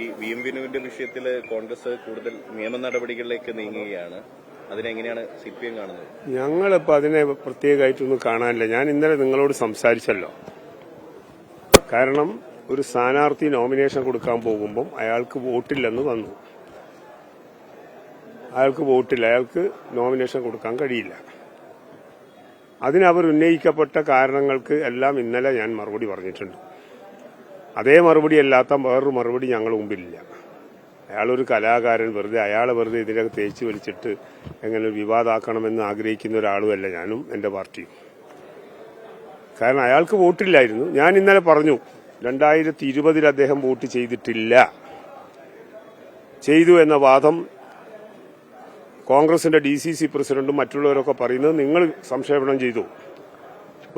ഈ V M വിനുവിന്റെ വിഷയത്തിൽ കോൺഗ്രസ് കൂടുതൽ നിയമ നടപടികളിലേക്ക് നീങ്ങുകയാണ്. അതിനെങ്ങനെയാണ് CPM കാണുന്നത്? ഞങ്ങളിപ്പോൾ അതിനെ പ്രത്യേകമായിട്ടൊന്നും കാണാനില്ല. ഞാൻ ഇന്നലെ നിങ്ങളോട് സംസാരിച്ചല്ലോ. കാരണം ഒരു സ്ഥാനാർത്ഥി നോമിനേഷൻ കൊടുക്കാൻ പോകുമ്പം അയാൾക്ക് വോട്ടില്ലെന്ന് വന്നു. അയാൾക്ക് വോട്ടില്ല, അയാൾക്ക് നോമിനേഷൻ കൊടുക്കാൻ കഴിയില്ല. അതിനവർ ഉന്നയിക്കപ്പെട്ട കാരണങ്ങൾക്ക് എല്ലാം ഇന്നലെ ഞാൻ മറുപടി പറഞ്ഞിട്ടുണ്ട്. അതേ മറുപടി അല്ലാത്ത വേറൊരു മറുപടി ഞങ്ങളുടെ മുമ്പിലില്ല. അയാളൊരു കലാകാരൻ, അയാളെ വെറുതെ ഇതിനകത്ത് തേച്ച് വലിച്ചിട്ട് എങ്ങനെ വിവാദമാക്കണമെന്ന് ആഗ്രഹിക്കുന്ന ഒരാളുമല്ല ഞാനും എന്റെ പാർട്ടിയും. കാരണം അയാൾക്ക് വോട്ടില്ലായിരുന്നു. ഞാൻ ഇന്നലെ പറഞ്ഞു 2020 അദ്ദേഹം വോട്ട് ചെയ്തിട്ടില്ല. ചെയ്തു എന്ന വാദം കോൺഗ്രസിന്റെ DCC പ്രസിഡന്റും മറ്റുള്ളവരൊക്കെ പറയുന്നത് നിങ്ങൾ സംക്ഷേപണം ചെയ്തു.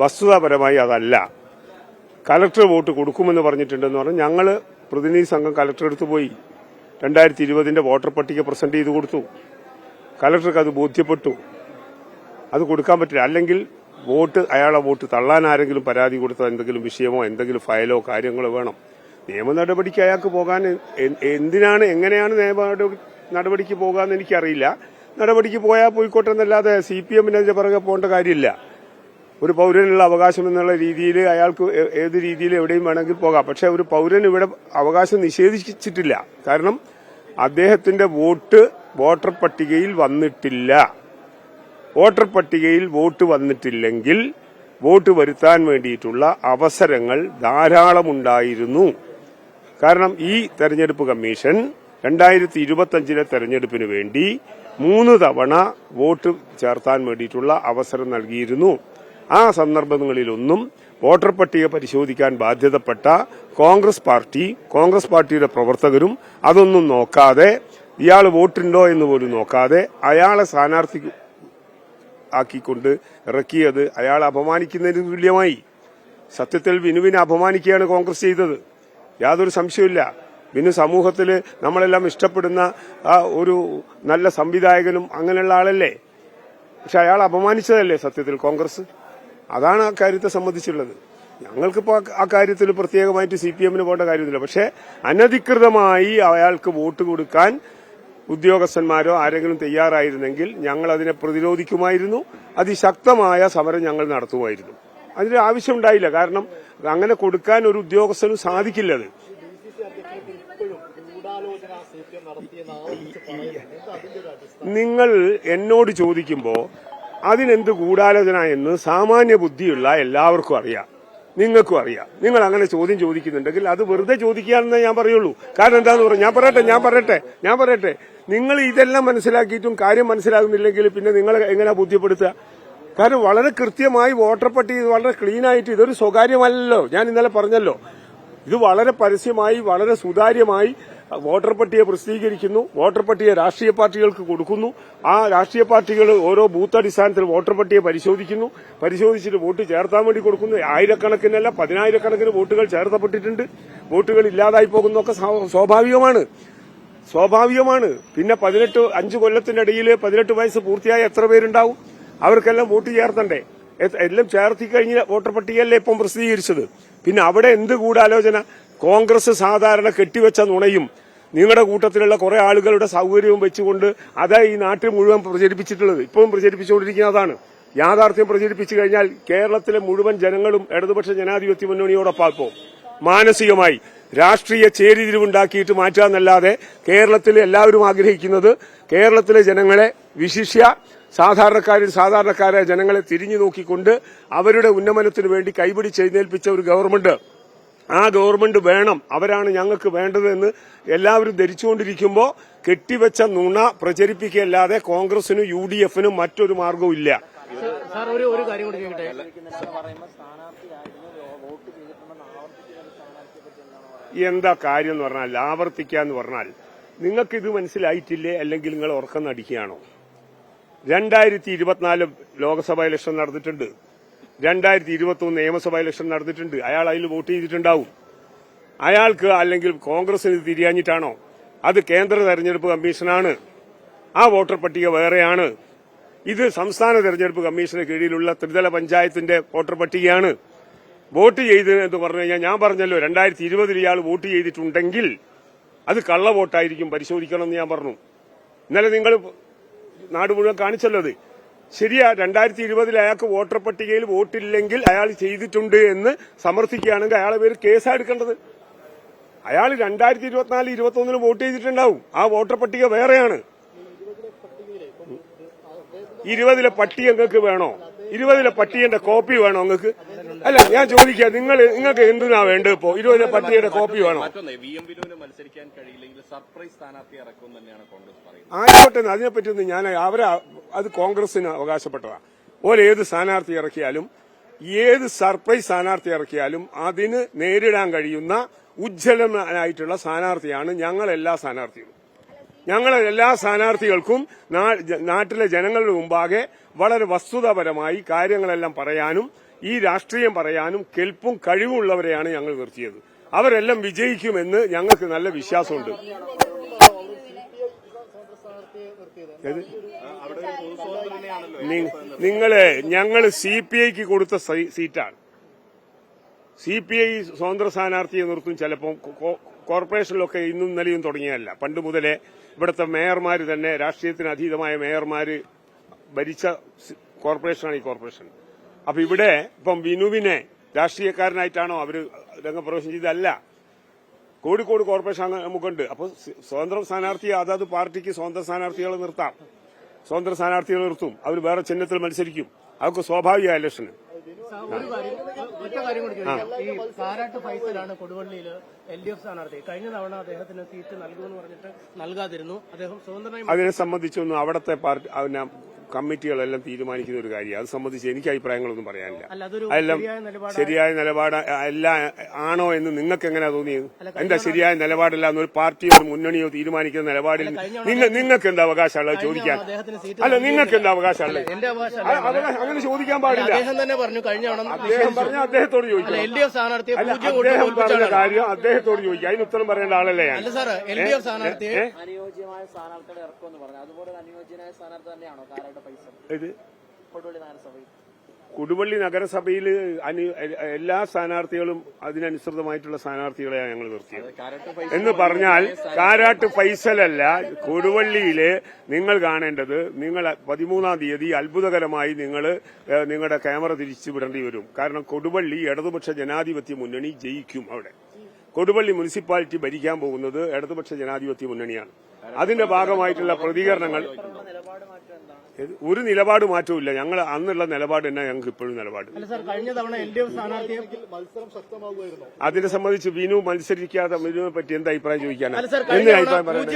വസ്തുതാപരമായി അതല്ല. കലക്ടർ വോട്ട് കൊടുക്കുമെന്ന് പറഞ്ഞിട്ടുണ്ടെന്ന് പറഞ്ഞ് ഞങ്ങൾ പ്രതിനിധി സംഘം കലക്ടർ അടുത്ത് പോയി 2020 വോട്ടർ പട്ടിക പ്രസന്റ് ചെയ്ത് കൊടുത്തു. കലക്ടർക്ക് അത് ബോധ്യപ്പെട്ടു. അത് കൊടുക്കാൻ പറ്റില്ല. അല്ലെങ്കിൽ അയാളെ വോട്ട് തള്ളാൻ ആരെങ്കിലും പരാതി കൊടുത്ത എന്തെങ്കിലും വിഷയമോ എന്തെങ്കിലും ഫയലോ കാര്യങ്ങളോ വേണം. നിയമ നടപടിക്ക് അയാൾക്ക് പോകാൻ എന്തിനാണ് എങ്ങനെയാണ് നിയമ നടപടിക്ക് പോകാമെന്ന് എനിക്കറിയില്ല. നടപടിക്ക് പോയാൽ പോയിക്കോട്ടെ എന്നല്ലാതെ CPMന് അതിന്റെ പിറകെ പോകേണ്ട കാര്യമില്ല. ഒരു പൌരനുള്ള അവകാശം എന്നുള്ള രീതിയിൽ അയാൾക്ക് ഏത് രീതിയിൽ എവിടെയും വേണമെങ്കിൽ പോകാം. പക്ഷെ ഒരു പൌരന് ഇവിടെ അവകാശം നിഷേധിച്ചിട്ടില്ല. കാരണം അദ്ദേഹത്തിന്റെ വോട്ട് വോട്ടർ പട്ടികയിൽ വന്നിട്ടില്ല. വോട്ടർ പട്ടികയിൽ വോട്ട് വന്നിട്ടില്ലെങ്കിൽ വോട്ട് വരുത്താൻ വേണ്ടിയിട്ടുള്ള അവസരങ്ങൾ ധാരാളമുണ്ടായിരുന്നു. കാരണം ഈ തെരഞ്ഞെടുപ്പ് കമ്മീഷൻ 2025 തെരഞ്ഞെടുപ്പിന് വേണ്ടി 3 തവണ വോട്ട് ചേർത്താൻ വേണ്ടിയിട്ടുള്ള അവസരം നൽകിയിരുന്നു. ആ സന്ദർഭങ്ങളിലൊന്നും വോട്ടർ പട്ടിക പരിശോധിക്കാൻ ബാധ്യതപ്പെട്ട കോൺഗ്രസ് പാർട്ടിയുടെ പ്രവർത്തകരും അതൊന്നും നോക്കാതെ, ഇയാൾ വോട്ടുണ്ടോ എന്ന് പോലും നോക്കാതെ അയാളെ സ്ഥാനാർത്ഥി ആക്കിക്കൊണ്ട് ഇറക്കിയത് അയാളെ അപമാനിക്കുന്നതിന് തുല്യമായി. സത്യത്തിൽ വിനുവിനെ അപമാനിക്കുകയാണ് കോൺഗ്രസ് ചെയ്തത്. യാതൊരു സംശയമില്ല. വിനു സമൂഹത്തിൽ നമ്മളെല്ലാം ഇഷ്ടപ്പെടുന്ന ഒരു നല്ല സംവിധായകനും അങ്ങനെയുള്ള ആളല്ലേ. പക്ഷെ അയാൾ അപമാനിച്ചതല്ലേ സത്യത്തിൽ കോൺഗ്രസ്. അതാണ് ആ കാര്യത്തെ സംബന്ധിച്ചുള്ളത്. ഞങ്ങൾക്കിപ്പോൾ ആ കാര്യത്തിൽ പ്രത്യേകമായിട്ട് CPMന് പോകേണ്ട കാര്യമൊന്നുമില്ല. പക്ഷെ അനധികൃതമായി അയാൾക്ക് വോട്ട് കൊടുക്കാൻ ഉദ്യോഗസ്ഥന്മാരോ ആരെങ്കിലും തയ്യാറായിരുന്നെങ്കിൽ ഞങ്ങൾ അതിനെ പ്രതിരോധിക്കുമായിരുന്നു. അതിശക്തമായ സമരം ഞങ്ങൾ നടത്തുമായിരുന്നു. അതിന് ആവശ്യമുണ്ടായില്ല. കാരണം അങ്ങനെ കൊടുക്കാൻ ഒരു ഉദ്യോഗസ്ഥനും സാധിക്കില്ലത്. നിങ്ങൾ എന്നോട് ചോദിക്കുമ്പോൾ അതിനെന്ത് ഗൂഢാലോചന എന്ന് സാമാന്യ ബുദ്ധിയുള്ള എല്ലാവർക്കും അറിയാം, നിങ്ങൾക്കും അറിയാം. നിങ്ങൾ അങ്ങനെ ചോദ്യം ചോദിക്കുന്നുണ്ടെങ്കിൽ അത് വെറുതെ ചോദിക്കുകയാണെന്നേ ഞാൻ പറയുള്ളൂ. കാരണം എന്താന്ന് പറഞ്ഞു ഞാൻ പറയട്ടെ നിങ്ങൾ ഇതെല്ലാം മനസ്സിലാക്കിയിട്ടും കാര്യം മനസ്സിലാകുന്നില്ലെങ്കിൽ പിന്നെ നിങ്ങളെ എങ്ങനെയാ ബോധ്യപ്പെടുത്തുക? കാരണം വളരെ കൃത്യമായി വോട്ടർ പട്ടിക വളരെ ക്ലീനായിട്ട്, ഇതൊരു സ്വകാര്യമല്ലല്ലോ. ഞാൻ ഇന്നലെ പറഞ്ഞല്ലോ, ഇത് വളരെ പരസ്യമായി വളരെ സുതാര്യമായി വോട്ടർ പട്ടിക പ്രസിദ്ധീകരിക്കുന്നു. വോട്ടർ പട്ടിക രാഷ്ട്രീയ പാർട്ടികൾക്ക് കൊടുക്കുന്നു. ആ രാഷ്ട്രീയ പാർട്ടികൾ ഓരോ ബൂത്ത് അടിസ്ഥാനത്തിൽ വോട്ടർ പട്ടിക പരിശോധിച്ചിട്ട് വോട്ട് ചേർത്താൻ വേണ്ടി കൊടുക്കുന്നു. ആയിരക്കണക്കിനല്ല 10,000-കണക്കിന് വോട്ടുകൾ ചേർത്തപ്പെട്ടിട്ടുണ്ട്. വോട്ടുകൾ ഇല്ലാതായി പോകുന്നതൊക്കെ സ്വാഭാവികമാണ്. പിന്നെ 5 കൊല്ലത്തിനിടയിൽ 18 വയസ്സ് പൂർത്തിയായ എത്ര പേരുണ്ടാവും? അവർക്കെല്ലാം വോട്ട് ചേർത്തണ്ടേ? എല്ലാം ചേർത്തി കഴിഞ്ഞ വോട്ടർ പട്ടികയല്ലേ ഇപ്പം പ്രസിദ്ധീകരിച്ചത്. പിന്നെ അവിടെ എന്ത് ഗൂഢാലോചന? കോൺഗ്രസ് സാധാരണ കെട്ടിവെച്ച നുണയും നിങ്ങളുടെ കൂട്ടത്തിലുള്ള കുറെ ആളുകളുടെ സൗകര്യവും വെച്ചുകൊണ്ട് അതാ ഈ നാട്ടിൽ മുഴുവൻ പ്രചരിപ്പിച്ചിട്ടുള്ളത്. ഇപ്പോഴും പ്രചരിപ്പിച്ചുകൊണ്ടിരിക്കുന്നതാണ്. യാഥാർത്ഥ്യം പ്രചരിപ്പിച്ചു കഴിഞ്ഞാൽ കേരളത്തിലെ മുഴുവൻ ജനങ്ങളും ഇടതുപക്ഷ ജനാധിപത്യ മുന്നണിയോടൊപ്പം മാനസികമായി രാഷ്ട്രീയ ചേരിതിരിവുണ്ടാക്കിയിട്ട് മാറ്റാന്നല്ലാതെ കേരളത്തിൽ എല്ലാവരും ആഗ്രഹിക്കുന്നത് കേരളത്തിലെ ജനങ്ങളെ, വിശിഷ്യ സാധാരണക്കാരായ ജനങ്ങളെ തിരിഞ്ഞു നോക്കിക്കൊണ്ട് അവരുടെ ഉന്നമനത്തിനു വേണ്ടി കൈപിടിച്ചെഴുന്നേൽപ്പിച്ച ഒരു ഗവൺമെന്റ്, ആ ഗവൺമെന്റ് വേണം, അവരാണ് ഞങ്ങൾക്ക് വേണ്ടത് എന്ന് എല്ലാവരും ധരിച്ചുകൊണ്ടിരിക്കുമ്പോൾ കെട്ടിവെച്ച നുണ പ്രചരിപ്പിക്കുകയല്ലാതെ കോൺഗ്രസിനും UDFനും മറ്റൊരു മാർഗവും ഇല്ല. ഒരു കാര്യം കൂടി ചോദിക്കട്ടെ. എന്താ കാര്യം എന്ന് പറഞ്ഞാൽ, ആവർത്തിക്കാന്ന് പറഞ്ഞാൽ നിങ്ങൾക്ക് ഇത് മനസ്സിലായിട്ടില്ലേ? അല്ലെങ്കിൽ നിങ്ങൾ ഉറക്കം നടിക്കുകയാണോ? 2024 ലോക്സഭാ ഇലക്ഷൻ നടന്നിട്ടുണ്ട്. 2021 നിയമസഭാ ഇലക്ഷൻ നടന്നിട്ടുണ്ട്. അയാൾ അതിൽ വോട്ട് ചെയ്തിട്ടുണ്ടാവും. അയാൾക്ക് അല്ലെങ്കിൽ കോൺഗ്രസിന് തിരിയാഞ്ഞിട്ടാണോ? അത് കേന്ദ്ര തെരഞ്ഞെടുപ്പ് കമ്മീഷനാണ്. ആ വോട്ടർ പട്ടിക വേറെയാണ്. ഇത് സംസ്ഥാന തെരഞ്ഞെടുപ്പ് കമ്മീഷന് കീഴിലുള്ള ത്രിതല പഞ്ചായത്തിന്റെ വോട്ടർ പട്ടികയാണ്. വോട്ട് ചെയ്ത് എന്ന് പറഞ്ഞു കഴിഞ്ഞാൽ ഞാൻ പറഞ്ഞല്ലോ, 2020 ഇയാൾ വോട്ട് ചെയ്തിട്ടുണ്ടെങ്കിൽ അത് കള്ളവോട്ടായിരിക്കും, പരിശോധിക്കണമെന്ന് ഞാൻ പറഞ്ഞു. ഇന്നലെ നിങ്ങൾ നാട് മുഴുവൻ കാണിച്ചല്ലോ അത്. ശരിയാ, 2020 അയാൾക്ക് വോട്ടർ പട്ടികയിൽ വോട്ടില്ലെങ്കിൽ അയാൾ ചെയ്തിട്ടുണ്ട് എന്ന് സമർത്ഥിക്കുകയാണെങ്കിൽ അയാളെ പേര് കേസാണ് എടുക്കേണ്ടത്. അയാൾ 2024, 2021 വോട്ട് ചെയ്തിട്ടുണ്ടാവും. ആ വോട്ടർ പട്ടിക വേറെയാണ്. 20 പട്ടിക നിങ്ങൾക്ക് വേണോ? 20 പട്ടികന്റെ കോപ്പി വേണോ നിങ്ങൾക്ക്? അല്ല, ഞാൻ ചോദിക്കാം, നിങ്ങൾക്ക് എന്തിനാ വേണ്ടത്? ഇപ്പോ 20 പട്ടികയുടെ കോപ്പി വേണോ? വിനുവിന് മത്സരിക്കാൻ കഴിയില്ലെങ്കിൽ സർപ്രൈസ് സ്ഥാനാർത്ഥി ഇറക്കും തന്നെയാണ് കോൺഗ്രസ് പറയുന്നത്. ആയിക്കോട്ടെ, അതിനെപ്പറ്റിയൊന്നും ഞാൻ അത് കോൺഗ്രസിന് അവകാശപ്പെട്ടതാ. ഏത് സ്ഥാനാർത്ഥി ഇറക്കിയാലും, ഏത് സർപ്രൈസ് സ്ഥാനാർത്ഥി ഇറക്കിയാലും അതിന് നേരിടാൻ കഴിയുന്ന ഉജ്ജ്വലനായിട്ടുള്ള സ്ഥാനാർത്ഥിയാണ് ഞങ്ങളെല്ലാ സ്ഥാനാർത്ഥികളും. ഞങ്ങളെ എല്ലാ സ്ഥാനാർത്ഥികൾക്കും നാട്ടിലെ ജനങ്ങളുടെ മുമ്പാകെ വളരെ വസ്തുതാപരമായി കാര്യങ്ങളെല്ലാം പറയാനും ഈ രാഷ്ട്രീയം പറയാനും കെൽപ്പും കഴിവുള്ളവരെയാണ് ഞങ്ങൾ നിർത്തിയത്. അവരെല്ലാം വിജയിക്കുമെന്ന് ഞങ്ങൾക്ക് നല്ല വിശ്വാസമുണ്ട്. ഞങ്ങള് CPIക്ക് കൊടുത്ത സീറ്റാണ്. CPI സ്വതന്ത്ര സ്ഥാനാർത്ഥിയെ നിർത്തും. ചിലപ്പോൾ കോർപ്പറേഷനിലൊക്കെ ഇന്നും ഇന്നലെയും തുടങ്ങിയതല്ല, പണ്ട് മുതലേ ഇവിടുത്തെ മേയർമാര് തന്നെ, രാഷ്ട്രീയത്തിന് അതീതമായ മേയർമാര് ഭരിച്ച കോർപ്പറേഷനാണ് ഈ കോർപ്പറേഷൻ. അപ്പൊ ഇവിടെ ഇപ്പം വിനുവിനെ രാഷ്ട്രീയക്കാരനായിട്ടാണോ അവര് രംഗപ്രവേശം ചെയ്തല്ല. കോഴിക്കോട് കോർപ്പറേഷൻ നമുക്കുണ്ട്. അപ്പൊ സ്വതന്ത്ര സ്ഥാനാർത്ഥി അതാത് പാർട്ടിക്ക് സ്വതന്ത്ര സ്ഥാനാർത്ഥികളെ നിർത്താം. സ്വതന്ത്ര സ്ഥാനാർത്ഥികളെ നിർത്തും. അവർ വേറെ ചിഹ്നത്തിൽ മത്സരിക്കും. അതൊക്കെ സ്വാഭാവിക ഇലക്ഷന്. ഒറ്റ കാര്യം കൂടി ചോദിക്കാം. ഈ കാരാട്ട് ഫൈസലാണ് കൊടുവള്ളിയിൽ LDF സ്ഥാനാർത്ഥി. കഴിഞ്ഞ തവണ അദ്ദേഹത്തിന് സീറ്റ് നൽകുമെന്ന് പറഞ്ഞിട്ട് നൽകാതിരുന്നു. അദ്ദേഹം സ്വതന്ത്രമായി അതിനെ സംബന്ധിച്ചൊന്നും അവിടുത്തെ പാർട്ടി കമ്മിറ്റികളെല്ലാം തീരുമാനിക്കുന്ന ഒരു കാര്യം. അത് സംബന്ധിച്ച് എനിക്ക് അഭിപ്രായങ്ങളൊന്നും പറയാനില്ല. അതെല്ലാം ശരിയായ നിലപാട് അല്ല ആണോ എന്ന് നിങ്ങൾക്ക് എങ്ങനെയാ തോന്നിയത്? എന്താ ശരിയായ നിലപാടല്ല എന്നൊരു പാർട്ടിയോ ഒരു മുന്നണിയോ തീരുമാനിക്കുന്ന നിലപാടിൽ നിങ്ങൾക്ക് എന്താ അവകാശമുള്ളത് ചോദിക്കാൻ? അല്ല, നിങ്ങൾക്ക് എന്താ അവകാശമുള്ളത്? അങ്ങനെ ചോദിക്കാൻ പാടില്ല. അദ്ദേഹം തന്നെ പറഞ്ഞു കഴിഞ്ഞ അദ്ദേഹം പറഞ്ഞ അദ്ദേഹത്തോട് ചോദിക്കാം. LDF സ്ഥാനാർത്ഥിയെ അദ്ദേഹം പറഞ്ഞ കാര്യം അദ്ദേഹത്തോട് ചോദിക്കാം. അതിന് ഉത്തരം പറയേണ്ട ആളല്ലേ ഞാൻ? അല്ല സാർ, LDF സ്ഥാനാർത്ഥിയെ അനുയോജ്യമായ സ്ഥാനാർത്ഥികളെ ഇറക്കുമെന്ന് പറഞ്ഞു. അതുപോലെ അനുയോജ്യമായ സ്ഥാനാർത്ഥി തന്നെയാണോ കാരാട്ട് ഫൈസൽ കൊടുവള്ളി നഗരസഭയിൽ? കൊടുവള്ളി നഗരസഭയിൽ എല്ലാ സ്ഥാനാർത്ഥികളും അതിനനുസൃതമായിട്ടുള്ള സ്ഥാനാർത്ഥികളെയാണ് ഞങ്ങൾ നിർത്തിയത്. എന്ന് പറഞ്ഞാൽ കാരാട്ട് ഫൈസലല്ല, കൊടുവള്ളിയില് നിങ്ങൾ കാണേണ്ടത്, നിങ്ങൾ 13-ാം തീയതി അത്ഭുതകരമായി നിങ്ങളുടെ ക്യാമറ തിരിച്ചു വിടേണ്ടി വരും. കാരണം കൊടുവള്ളി ഇടതുപക്ഷ ജനാധിപത്യ മുന്നണി ജയിക്കും. അവിടെ കൊടുവള്ളി മുനിസിപ്പാലിറ്റി ഭരിക്കാൻ പോകുന്നത് ഇടതുപക്ഷ ജനാധിപത്യ മുന്നണിയാണ്. അതിന്റെ ഭാഗമായിട്ടുള്ള പ്രതികരണങ്ങൾ ഒരു നിലപാട് മാറ്റവും. ഞങ്ങൾ അന്നുള്ള നിലപാട് തന്നെ ഞങ്ങൾക്ക് ഇപ്പോഴും നിലപാട്. കഴിഞ്ഞ തവണ LDF സ്ഥാനാർത്ഥിയെ അതിനെ സംബന്ധിച്ച് വിനു മത്സരിക്കാതെ വിനുവിനെ പറ്റി എന്താ അഭിപ്രായം ചോദിക്കാനാണ്? അല്ല സാർ, എന്ത് അഭിപ്രായം പറയാൻ?